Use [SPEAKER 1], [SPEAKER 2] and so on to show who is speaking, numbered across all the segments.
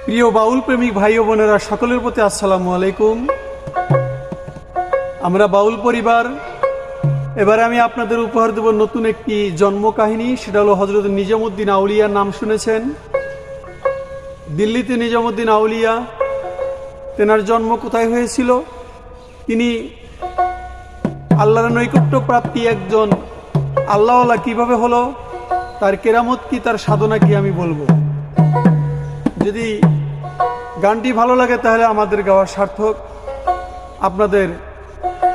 [SPEAKER 1] প্রিয় বাউল প্রেমিক ভাই ও বোনেরা সকলের প্রতি আসসালামু আলাইকুম। আমরা বাউল পরিবার। এবারে আমি আপনাদের উপহার দেব নতুন একটি জন্ম কাহিনী। সেটা হলো হযরত নিজামুদ্দিন আউলিয়ার। নাম শুনেছেন? দিল্লিতে নিজামুদ্দিন আউলিয়া, তেনার জন্ম কোথায় হয়েছিল? তিনি আল্লাহর নৈকট্য প্রাপ্তি একজন আল্লাহওয়ালা কিভাবে হলো, তার কেরামত কি, তার সাধনা কি আমি বলবো। যদি গানটি ভালো লাগে তাহলে আমাদের গাওয়া সার্থক। আপনাদের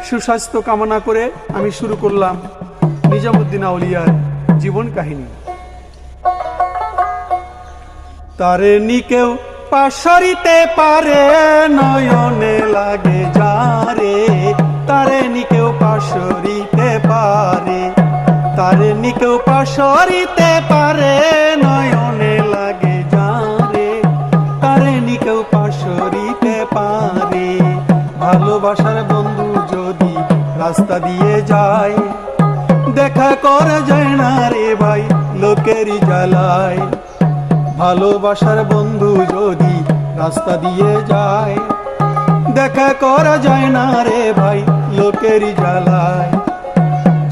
[SPEAKER 1] সুস্বাস্থ্য কামনা করে আমি শুরু করলাম নিজামুদ্দিন আউলিয়ার জীবন কাহিনী। তারে নিকেও পাশরিতে পারে, নয়নে লাগে যারে। তারে নিকেও পাশরিতে পারে, তারে নিকেও পাশরিতে পারে, নয়নে লাগে যারে। তারে নিকেও পাশরিতে পারে। ভালোবাসার বন্ধু যদি রাস্তা দিয়ে যায়, দেখা করা যায় না রে ভাই লোকেরই জ্বালায়। ভালোবাসার বন্ধু যদি রাস্তা দিয়ে যায়, দেখা করা যায় না রে ভাই লোকেরই জ্বালায়।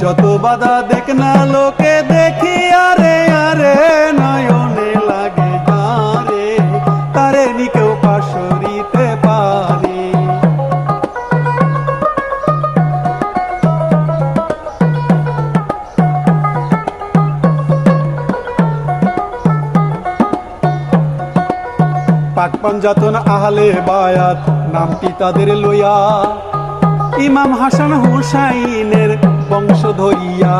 [SPEAKER 1] যত বাধা দেখ না লোকে দেখি, আরে আরে নয়নে লাগে যারে। তারে নিকেও পাশরিতে পারে। পাক পাঞ্জাতন আহলে বায়াত নামটি তাদের লইয়া, ইমাম হাসান হুসাইনের বংশ ধরিয়া।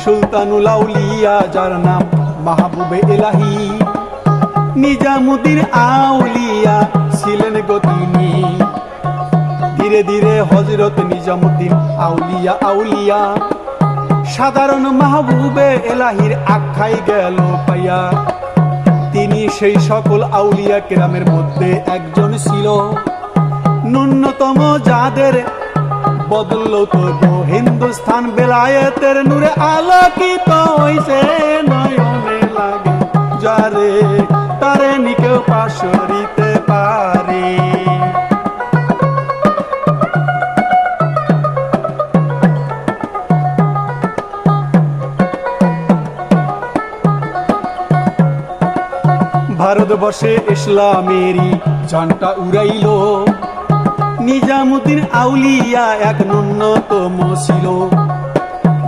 [SPEAKER 1] সুলতানুল আউলিয়া যার নাম মাহবুবে এলাহি, নিজামুদ্দিন আউলিয়া ছিলেন গো তিনি। ধীরে ধীরে হযরত নিজামুদ্দিন আউলিয়া আউলিয়া সাধারণ মাহবুবে এলাহির আখ্যাই গেল পাইয়া। তিনি সেই সকল আউলিয়া কেরামের মধ্যে একজন ছিল, ন্যূনতম যাদের বদলত গো হিন্দুস্তান বেলায়েতের নূরে আলোকিত হইছে। নয়নে লাগে যারে, তারে নিকেও পাশরিতে পারে। ভারতবর্ষে ইসলামেরই ঝান্ডা উড়াইল, নিজামুদ্দিন আউলিয়া এক ন্যূনতম ছিল।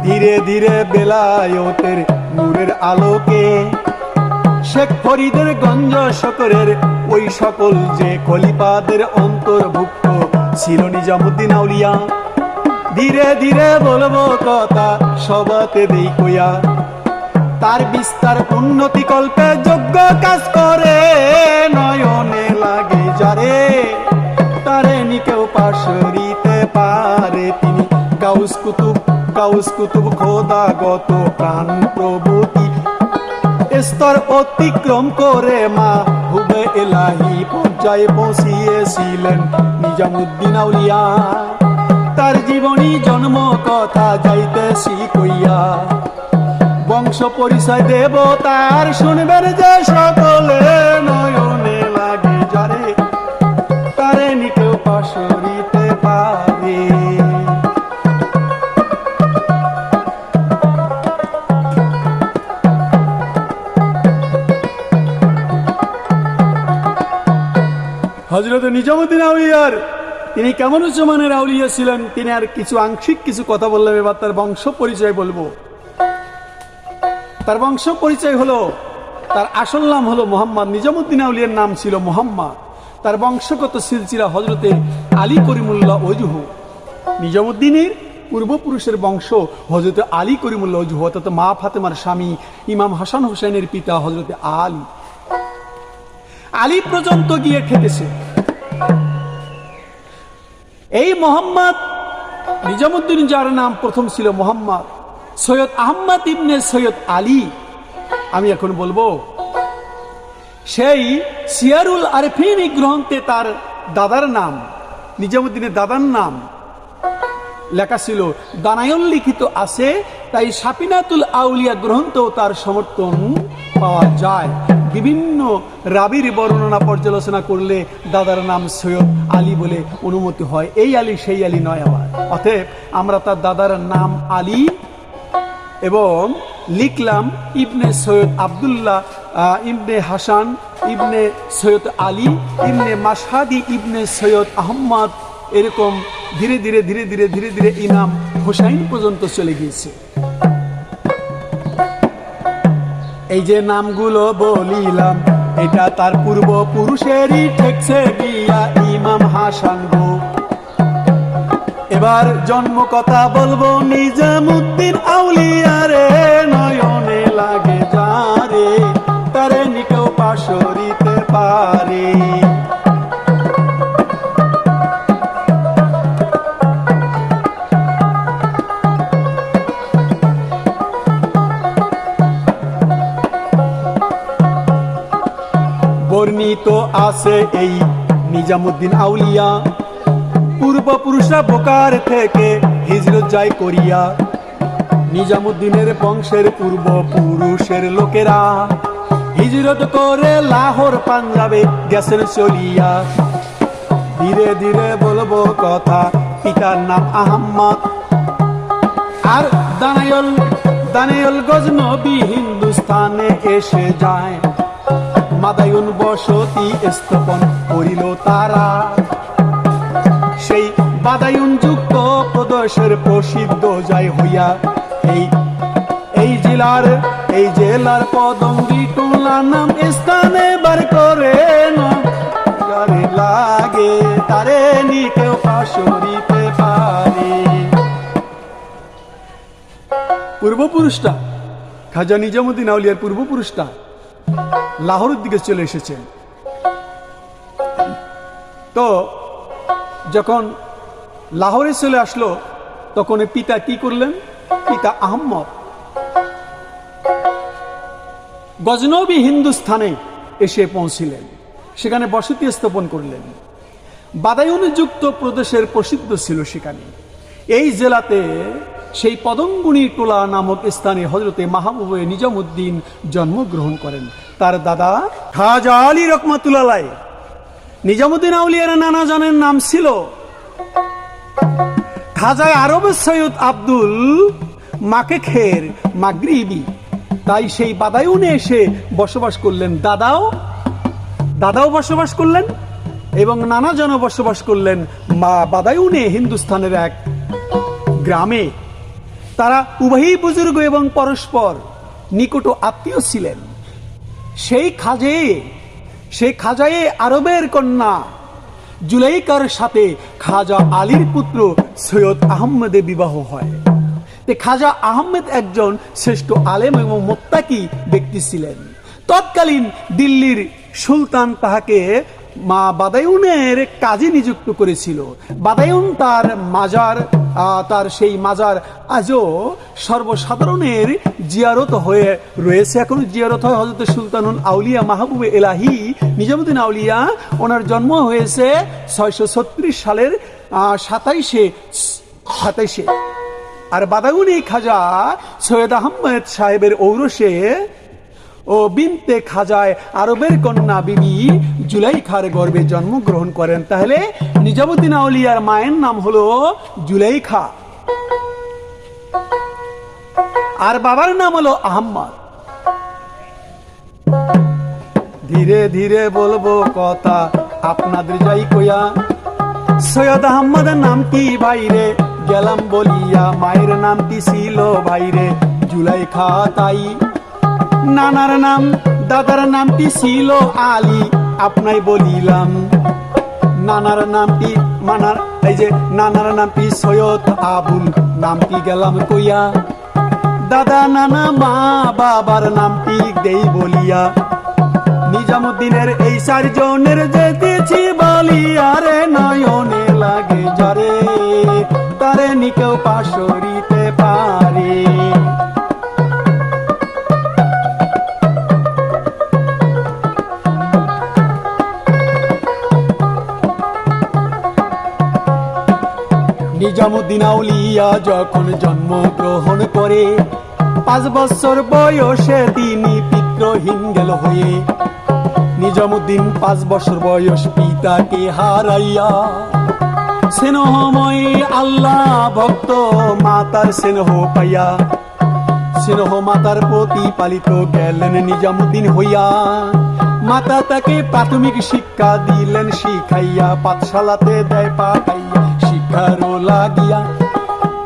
[SPEAKER 1] ধীরে ধীরে বেলায়েতের নূরের আলোকে শেখ ফরিদের গঞ্জ শকরের ওই সকল যে খলিফাদের অন্তর্ভুক্ত ছিল নিজামুদ্দিন আউলিয়া। ধীরে ধীরে বলবো কথা সবাতে দেই কইয়া, তার বিস্তার উন্নতি কল্পে যোগ্য কাজ করে। নয়নে লাগে যারে, তারে নিকেও পাশরিতে পারে। তিনি গাউস কুতুব খোদাগত প্রাণ প্রভৃতি স্তর অতিক্রম করে মাহবুবে এলাহি পর্যায়ে পৌঁছিয়েছিলেন নিজামুদ্দিন আউলিয়া। তার জীবনী জন্ম কথা যাইতেছি কইয়া, বংশ পরিচয় দেব তার শুনবেন যে সকলে। নয়নে লাগে যারে, তারে নিকেও পাশরিতে পারে। হযরত নিজামুদ্দিন আউলিয়ার তিনি কেমন উচ্চমানের আউলিয়া ছিলেন, তিনি আর কিছু আংশিক কিছু কথা বললাম। এবার তার বংশ পরিচয় বলবো। তার বংশ পরিচয় হলো, তার আসল নাম হলো মোহাম্মদ। নিজামুদ্দিন আউলিয়ার নাম ছিল মোহাম্মদ। তার বংশগত সিলসিলা হযরতে আলী করিমুল্লাহ ওজহু। নিজামুদ্দিনের পূর্বপুরুষের বংশ হযরতে আলী করিমুল্লাহ ওজহু, অর্থাৎ মা ফাতেমার স্বামী ইমাম হাসান হুসাইনের পিতা হযরতে আলী পর্যন্ত গিয়ে ঠেকেছে। এই মোহাম্মদ নিজামুদ্দিন, যার নাম প্রথম ছিল মোহাম্মদ সৈয়দ আহমদ ইবনে সৈয়দ আলী, আমি এখন বলবো। সেই সিয়ারুল আরফিন গ্রন্থে তার দাদার নাম, নিজামুদ্দিনের দাদার নাম লেখা ছিল, দানায়ন লিখিত আছে। তাই সাফিনাতুল আউলিয়া গ্রন্থেও তার সমর্থন পাওয়া যায়। বিভিন্ন রাবির বর্ণনা পর্যালোচনা করলে দাদার নাম সৈয়দ আলী বলে অনুমতি হয়। এই আলী সেই আলী নয় আবার। অতএব আমরা তার দাদার নাম আলী এবং লিখলাম ইবনে সৈয়দ আবদুল্লাহ ইবনে হাসান ইবনে সৈয়দ আলী ইবনে মাসহাদি ইবনে সৈয়দ আহম্মদ, এরকম ধীরে ধীরে ধীরে ধীরে ধীরে ধীরে ইমাম হোসাইন পর্যন্ত চলে গিয়েছে। এই যে নামগুলো বলিলাম এটা তার পূর্বপুরুষেরই ঠেকছে গিয়া ইমাম হাসান গো। এবার জন্ম কথা বলবো নিজামুদ্দিন আউলিয়ারে, নয়নে লাগে যারে তারে নিকেও পাশরিতে পারে। বর্ণিত আছে এই নিজামুদ্দিন আউলিয়া পূর্বপুরুষরা বোকার থেকে হিজরত যায় করিয়া। নিজামুদ্দিনের বংশের পূর্বপুরুষের লোকেরা হিজরত করে লাহোর পাঞ্জাবে গেছেন চলিয়া। ধীরে ধীরে বলবো কথা, পিতার নাম আহম্মদ আর দানায়ল গজনবী হিন্দুস্তানে এসে যায়। মাদায়ুন বসতি স্থাপন করিল তারা, সেই বাদায়ুন যুক্ত প্রদেশের প্রসিদ্ধ যায় হইয়া। এই জেলার পদঙ্গি টোলা নাম স্থানে বার করে লাগে তারে নিকেও পাশরিতে পারে। পূর্বপুরুষটা খাজা নিজামুদ্দিন আউলিয়ার পূর্বপুরুষটা লাহোরের দিকে চলে এসেছেন। তো যখন লাহোরে চলে আসলো তখন পিতা কি করলেন? পিতা আহম্মদ গজনবী হিন্দুস্থানে এসে পৌঁছিলেন, সেখানে বসতি স্থাপন করলেন। বাদায়ুনযুক্ত প্রদেশের প্রসিদ্ধ ছিল সেখানে। এই জেলাতে সেই পদঙ্গুনি টোলা নামক স্থানে হযরতে মাহবুবে নিজামুদ্দিন জন্মগ্রহণ করেন। তার দাদা খাজা আলী রহমাতুল্লাহ আলাইহি নিজামুদ্দিন আউলিয়ার নানা জনের নাম ছিল খাজা আরব সৈয়দ আব্দুল মাকেখের মাগরিবি। তাই সেই বাদায়ুনে এসে বসবাস করলেন। দাদাও বসবাস করলেন এবং নানা জন বসবাস করলেন বাদায়ুনে হিন্দুস্তানের এক গ্রামে। তারা উভয়ই বুজুর্গ এবং পরস্পর নিকট আত্মীয় ছিলেন। সেই খাজায়ে আরবের কন্যা জুলাইকার সাথে খাজা আলীর পুত্র সৈয়দ আহমেদের বিবাহ হয়। খাজা আহমেদ একজন শ্রেষ্ঠ আলেম এবং মুত্তাকি ব্যক্তি ছিলেন। তৎকালীন দিল্লির সুলতান তাহাকে বাদায়ুনের কাজে নিযুক্ত করেছিল। বাদায়ুন তার সেই মাজার আজও সর্বসাধারণের জিয়ারত হয়ে রয়েছে। এখনো জিয়ারত হয়। হযরত সুলতানুল আউলিয়া মাহবুবে এলাহি নিজামুদ্দিন আউলিয়া, ওনার জন্ম হয়েছে 636 সালের 27শে। আর বাদায়ুনি খাজা সৈয়দ আহমেদ সাহেবের ঔরসে ও বিনতে খাজায় আরবের কন্যা বিবি জুলাইখার গর্ভে জন্মগ্রহণ করেন। তাহলে নিজামুদ্দিন আউলিয়ার মায়ের নাম হলো জুলাইখা আর বাবার নাম হলো আহম্মদ। ধীরে ধীরে বলবো কথা আপনাদের যাই কইয়া। সৈয়দ আহম্মদের নামটি ভাইরে গেলাম বলিয়া, মায়ের নামটি ছিল ভাইরে জুলাইখা। তাই নানার নাম দাদার নামটি ছিল আলী, আপনাই বলিলাম। নানার নামটি সৈয়দ আবুল, নামটি গেলাম কইয়া। দাদা নানা মা বাবার নামটি দেই বলিয়া। নিজামুদ্দিনের এই 4 জনের যেতেছি বলিয়া রে, নয়নে লাগে যারে তারে নিকেও পাশরিতে পারে। নিজামুদ্দিন আউলিয়া যখন জন্মগ্রহণ করে 5 বছর বয়সে তিনি পিতৃহীন গেল হয়ে। নিজামুদ্দিন 5 বছর বয়স পিতাকে হারাইয়া, স্নেহময় আল্লাহ ভক্ত মাতার স্নেহ পাইয়া, স্নেহ মাতার প্রতি পালিত গেলেন নিজামুদ্দিন হইয়া। মাতা তাকে প্রাথমিক শিক্ষা দিলেন শিখাইয়া, পাঠশালাতে দেয় পাঠাইয়া শিক্ষারও লাগিয়া।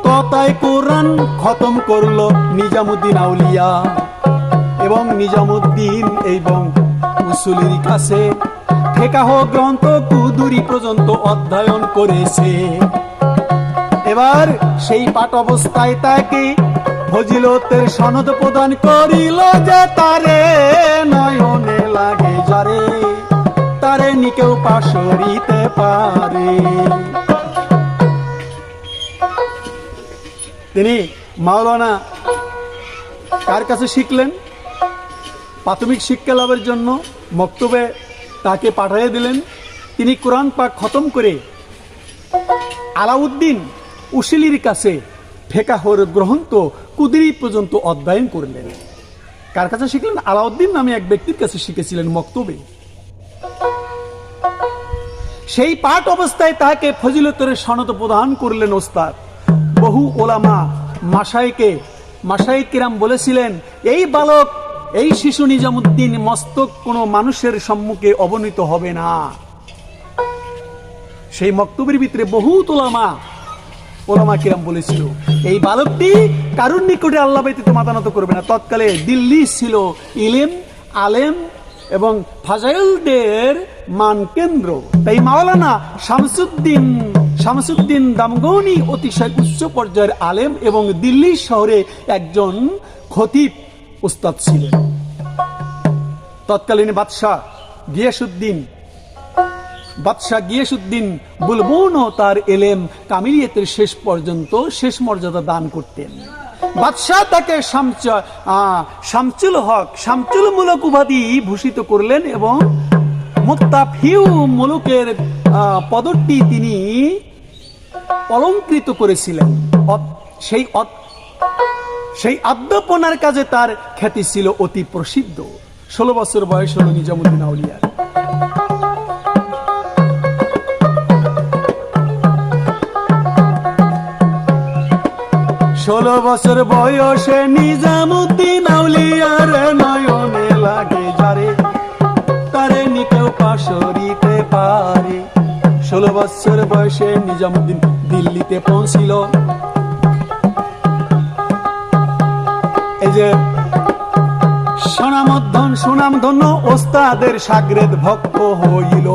[SPEAKER 1] ততায় কোরআন খতম করলো নিজামুদ্দিন আউলিয়া, এবং নিজামুদ্দিন এবং উসুলের কাছে ফিকহ গ্রন্থ কুদুরি পর্যন্ত অধ্যয়ন করেছে। এবার সেই পাঠ অবস্থায় তাকে ফজিলতের সনদ প্রদান করিল, যে তারে নয়নে লাগে যারে, তারে নিকেও পাশরিতে পারে। তিনি মাওলানা কার কাছে শিখলেন? প্রাথমিক শিক্ষা লাভের জন্য মক্তবে তাকে পাঠিয়ে দিলেন। তিনি কোরআন পাক খতম করে আলাউদ্দিন উসিলির কাছে ফিকহর গ্রন্থ কুদরি পর্যন্ত অধ্যয়ন করলেন। কার কাছে শিখলেন? আলাউদ্দিন নামে এক ব্যক্তির কাছে শিখেছিলেন মক্তবে। সেই পাঠ অবস্থায় তাকে ফজিলতের সনদ প্রদান করলেন ওস্তাদ। বহু ওলামা মাশায়েখ কিরাম বলেছিলেন, এই বালক, এই শিশু নিজামুদ্দিন মস্তক কোনো মানুষের সম্মুখে অবনীত হবে না। সেই মক্তবের ভিতরে বহু ওলামা কিরাম বলেছিল, এই বালকটি কারুর নিকটে আল্লাহ ব্যতীত মাথা নত করবে না। তৎকালে দিল্লি ছিল ইলম, আলেম এবং ফাজাইলদের মান কেন্দ্র। তাই মাওলানা শামসুদ্দিন দামগনি অতিশয় উচ্চ পর্যায়ের আলেম এবং দিল্লি শহরে একজন খতিব উস্তাদ ছিলেন। তৎকালীন বাদশাহ গিয়াসুদ্দিন বুলবুনও তার এলেম কামিলিয়তের শেষ মর্যাদা দান করতেন। বাদশাহ তাকে শামচুল মুলক উপাধি ভূষিত করলেন এবং মুত্তাফিউ মুলুকের পদটি তিনি অলঙ্কৃত করেছিলেন। সেই অধ্যাপনার কাজে তার খ্যাতি ছিল অতি প্রসিদ্ধ। 16 বছর বয়স হল নিজামুদ্দিন আউলিয়ার। ষোলো বছর বয়সে নিজামুদ্দিন আউলিয়ার নয়নে লাগে যারে, তারে নিকেও পাশরিতে পারে। 16 বছর বয়সে নিজামুদ্দিন দিল্লিতে পৌঁছিল। এই যে সুনামধন্য ওস্তাদের শাগরেদ ভক্ত হইল,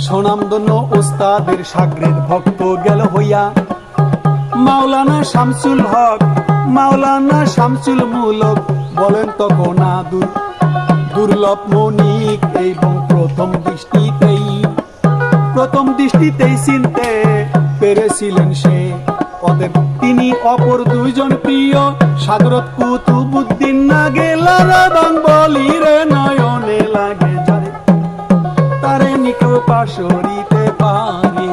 [SPEAKER 1] সুনামধন্য ওস্তাদের শাগরেদ ভক্ত গেল হইয়া। মাওলানা শামসুল মুলক বলেন তখন দুর্লভ মনিক, এবং প্রথম দৃষ্টিতেই চিনতে পেরেছিলেন সে ওদের। তিনি অপর দুইজন প্রিয় সাগরত কুতুবুদ্দিন না গেলার এবং বলিরে নয়নে লাগে যারে, তারে নিকো পাশরিতে পারি।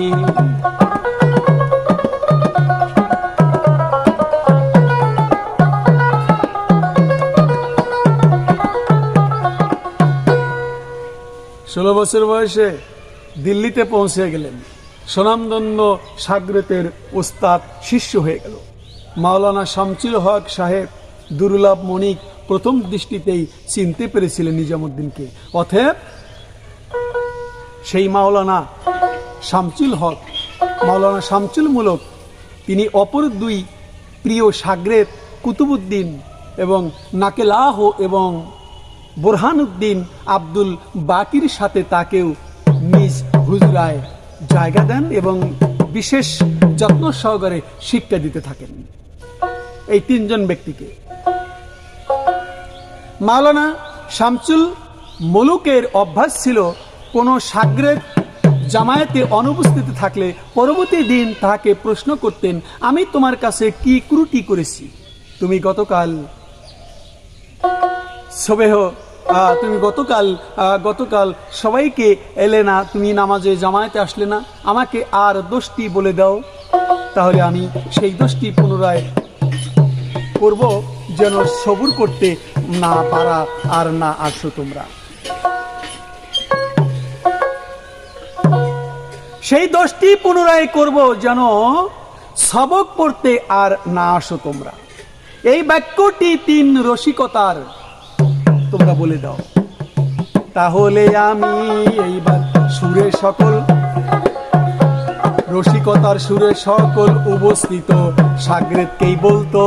[SPEAKER 1] ষোলো বছর বয়সে দিল্লিতে পৌঁছে গেলেন। সুনামধন্য শাগরেতের ওস্তাদ শিষ্য হয়ে গেল। মাওলানা শামসুল হক সাহেব দুর্লভ মনিক প্রথম দৃষ্টিতেই চিনতে পেরেছিলেন নিজামুদ্দিনকে। অতএব সেই মাওলানা শামসুল মুলক তিনি অপর দুই প্রিয় শাগরেত কুতুবুদ্দিন এবং নাকেলাহ এবং বোরহানুদ্দিন আব্দুল বাকির সাথে তাকেও নিজ হুজরায় জায়গা দেন এবং বিশেষ যত্ন সহকারে শিক্ষা দিতে থাকেন এই তিনজন ব্যক্তিকে। মাওলানা শামসুল মুলুকের অভ্যাস ছিল কোনো শাগরেদ জামায়াতে অনুপস্থিত থাকলে পরবর্তী দিন তাকে প্রশ্ন করতেন, আমি তোমার কাছে কি ত্রুটি করেছি? তুমি গতকাল সবাইকে এলে না, তুমি নামাজে জামায়াতে আসলে না, আমাকে আর দোষটি বলে দাও, তাহলে আমি সেই দোষটি পুনরায় করব, যেন সবুর করতে না পারা আর না আসো তোমরা। সেই দোষটি পুনরায় করব যেন সবক পড়তে আর না আসো তোমরা। এই বাক্যটি 3 রসিকতার, তোমরা বলে দাও। তাহলে আমি এইবার সুরে সকল রসিকতার সুরে সকল উপস্থিত সাগরেদকেই বলতো,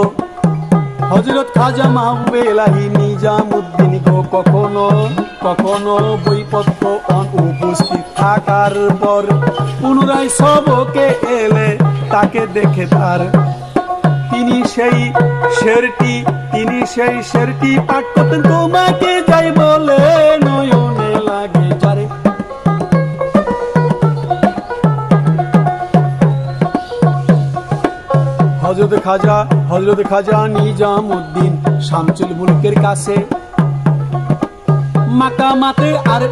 [SPEAKER 1] হযরত খাজা মাহবুবে এলাহি নিজামুদ্দিন গো কখনো কখনো বইপত্র অনুপস্থিত থাকার পর পুনরায় সবকে এলে তাকে দেখে তার তিনি সেই শেরটি পাঠ করতেন, তোমাকে যাই বলে নয়নে লাগে যারে। হযরত খাজা নিজামুদ্দিন শামসুল মুলকের কাছে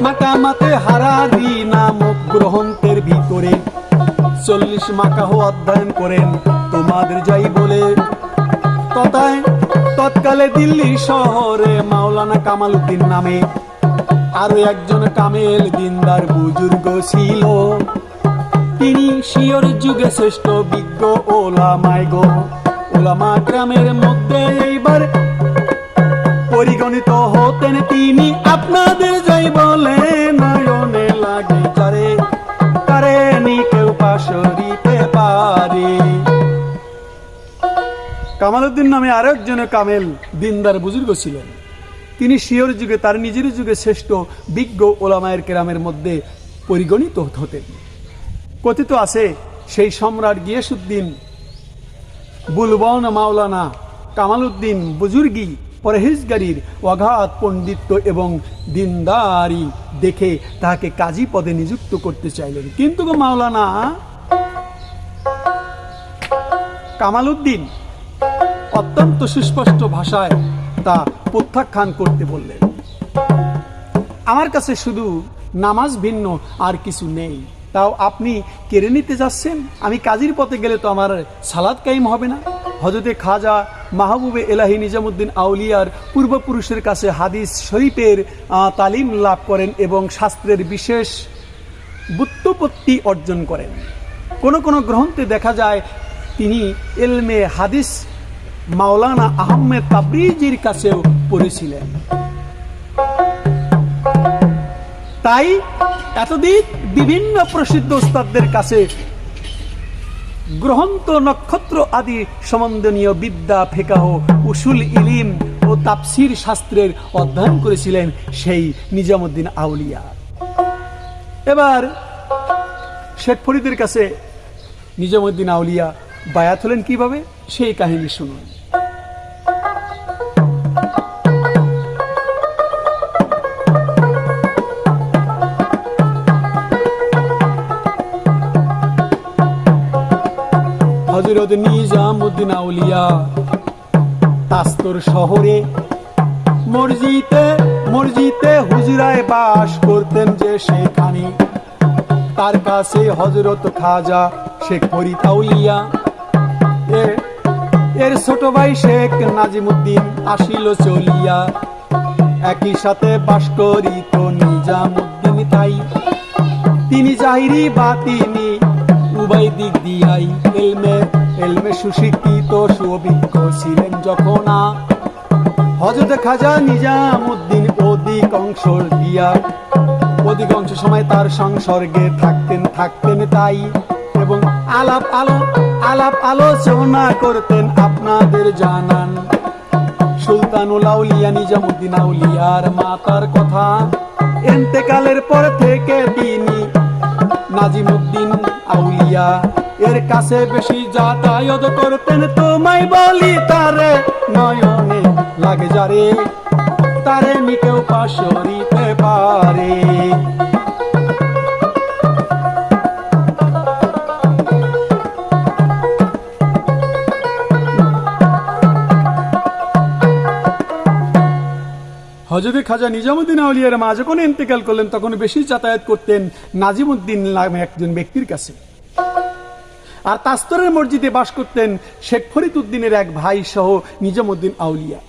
[SPEAKER 1] মাকামাতে হারারি নামক গ্রন্থের ভিতরে 40 মাকাহ অধ্যয়ন করেন, তোমাদের যাই বলে। তৎকালে দিল্লি শহরে মাওলানা কামাল উদ্দিন নামে আরো একজন কামেল দিনদার বুজুর্গ ছিল। তিনি শিয়র যুগে শ্রেষ্ঠ বিজ্ঞ ওলামা গ্রামের মধ্যে এইবার পরিগণিত হতেন। তিনি আপনাদের যাই বলে নয়নে লাগে যারে, তারে নি কেউ পাশরিতে পারে। কামাল উদ্দিন নামে আরো একজন কামেল দিনদার বুজুর্গ ছিলেন। তিনি শিয়র যুগে তার নিজের যুগে শ্রেষ্ঠ বিজ্ঞ ওলামায়ের কেরামের মধ্যে পরিগণিত হতেন। কথিত আছে সেই সম্রাট গিয়াসউদ্দিন বুলবন মাওলানা কামাল উদ্দিন বুজুর্গি পরহেজগারির অগাধ পণ্ডিত্য এবং দিনদারি দেখে তাকে কাজী পদে নিযুক্ত করতে চাইলেন, কিন্তু মাওলানা কামাল উদ্দিন অত্যন্ত সুস্পষ্ট ভাষায় তা প্রত্যাখ্যান করতে বললেন। আমার কাছে শুধু নামাজ ভিন্ন আর কিছু নেই, তাও আপনি কেড়ে নিতে যাচ্ছেন। আমি কাজীর পথে গেলে তো আমার সালাত কায়েম হবে না। হযরতে খাজা মাহবুবে এলাহি নিজামুদ্দিন আউলিয়ার পূর্বপুরুষের কাছে হাদিস শরীফের তালিম লাভ করেন এবং শাস্ত্রের বিশেষ ব্যুৎপত্তি অর্জন করেন। কোন গ্রন্থে দেখা যায় তিনি ইলমে হাদিস মাওলানা আহমেদ তাবরিজির কাছেও পড়েছিলেন। তাই এতদিন বিভিন্ন প্রসিদ্ধ ওস্তাদদের কাছে গ্রন্থ নক্ষত্র আদি সম্বন্ধনীয় বিদ্যা, ফিকাহ, উসুল ইলিম ও তাফসির শাস্ত্রের অধ্যয়ন করেছিলেন সেই নিজামুদ্দিন আউলিয়া। এবার শেখ ফরিদের কাছে নিজামুদ্দিন আউলিয়া বায়াত হলেন কিভাবে, সেই কাহিনী শুনুন। হযরত নিজামুদ্দিন আউলিয়া তাস্তর শহরে মসজিদে হুজরায় বাস করতেন যে সেখানে, তার কাছে হযরত খাজা শেখ ফরিদ আউলিয়া এর ছোট ভাই শেখ নাজিমুদ্দিন আসিল চলিয়া। একই সাথে বাস করিত নিজামুদ্দিন তাই, তিনি জাহিরি বাতিনি উভয় দিক দিয়াই এলমে সুশিক্ষিত সুঅভিজ্ঞ ছিলেন। যখন হযরত খাজা নিজামুদ্দিন অধিকাংশ সময় তার সংসর্গে থাকতেন তাই, এবং আলাপ আলোচনা করতেন। আপনাদের জানান সুলতানুল আউলিয়া নিজামুদ্দিন আউলিয়ার মাতার কথা। ইন্তেকালের পর থেকে তিনি নাজিমুদ্দিন আউলিয়া এর কাছে বেশি যাতায়াত করতেন। তোমায় বলি তারে নয়নে লাগে যারে, তারে নি কেউ পাশরিতে পারে। হযরত খাজা নিজামুদ্দিন আউলিয়ার মা যখন ইন্তেকাল করলেন তখন বেশি যাতায়াত করতেন নাজিমুদ্দিন নামে একজন ব্যক্তির কাছে। আর তাস্তরের মসজিদে বাস করতেন শেখ ফরিদ উদ্দিনের এক ভাই সহ নিজামুদ্দিন আউলিয়া।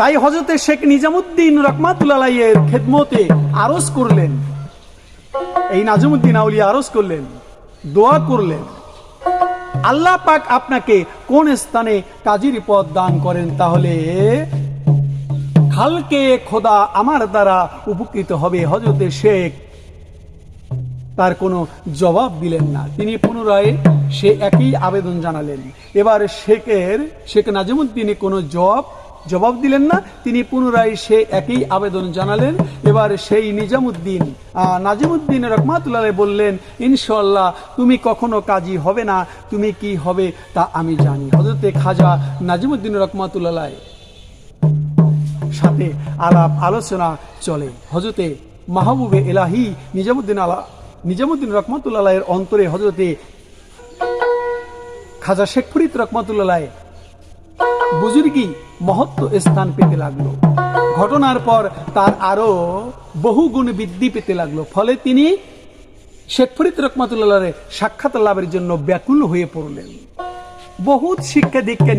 [SPEAKER 1] তাই হযরতে শেখ নিজামুদ্দিন রহমাতুল্লাহ আলাইহির খেদমতে আরজ করলেন, এই নাজিমুদ্দিন আউলিয়া আরজ করলেন, দোয়া করলেন, আল্লাহ পাক আপনাকে কোন স্থানে কাজীর পদ দান করেন, তাহলে খালকে খোদা আমার দ্বারা উপকৃত হবে। হযরতে শেখ তার কোনো জবাব দিলেন না, তিনি পুনরায় সে একই আবেদন জানালেন। এবার শেখ নাজিমুদ্দিনে কোনো জবাব দিলেন না, তিনি পুনরায় সে একই আবেদন জানালেন। এবার সেই নাজিমুদ্দিন রহমাতুল্লাহ আলাইহি বললেন, ইনশাআল্লাহ তুমি কখনো কাজী হবে না, তুমি কি হবে তা আমি জানি। হযরতে খাজা নাজিমুদ্দিন রহমাতুল্লাহ আলাইহি সাথে আলাপ আলোচনা চলে। হযরতে মাহবুবে ইলাহি নিজামুদ্দিন রহমাতুল্লাহ আলাইহির অন্তরে হযরতে খাজা শেখ ফরিদ রহমাতুল্লাহ আলাইহি বুজুর্গি মহত্ব স্থান পেতে লাগলো। ঘটনার পর তার আরো বহুগুণ বৃদ্ধি পেতে লাগলো। ফলে তিনি শেখ ফরিদ রহমাতুল্লাহ আলাইহির সাক্ষাৎ লাভের জন্য ব্যাকুল হয়ে পড়লেন। বহুত শিক্ষা দীক্ষা